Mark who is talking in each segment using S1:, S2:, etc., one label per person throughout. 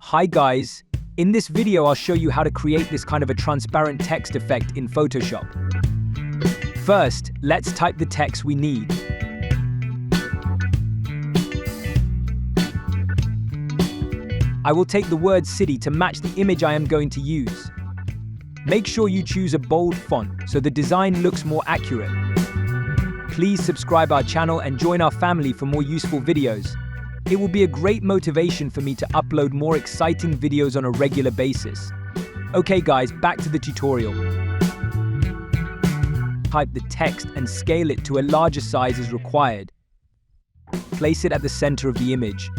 S1: Hi guys, in this video I'll show you how to create this kind of a transparent text effect in Photoshop. First, let's type the text we need. I will take the word city to match the image I am going to use. Make sure you choose a bold font so the design looks more accurate. Please subscribe our channel and join our family for more useful videos. It will be a great motivation for me to upload more exciting videos on a regular basis. Okay guys, back to the tutorial. Type the text and scale it to a larger size as required. Place it at the center of the image.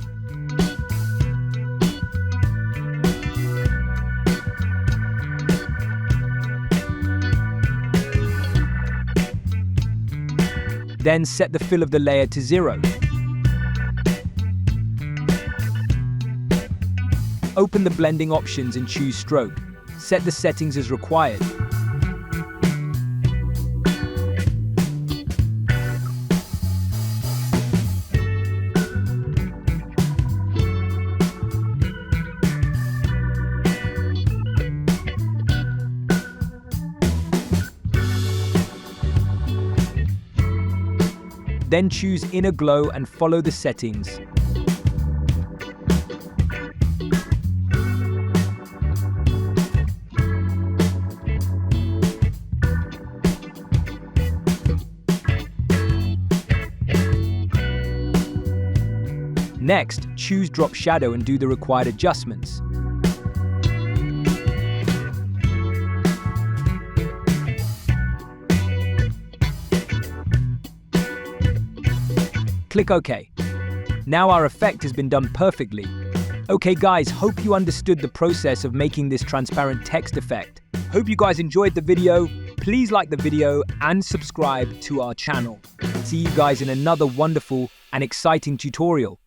S1: Then set the fill of the layer to 0. Open the blending options and choose stroke. Set the settings as required. Then choose Inner Glow and follow the settings. Next, choose Drop Shadow and do the required adjustments. Click OK. Now our effect has been done perfectly. Okay guys, hope you understood the process of making this transparent text effect. Hope you guys enjoyed the video. Please like the video and subscribe to our channel. See you guys in another wonderful and exciting tutorial.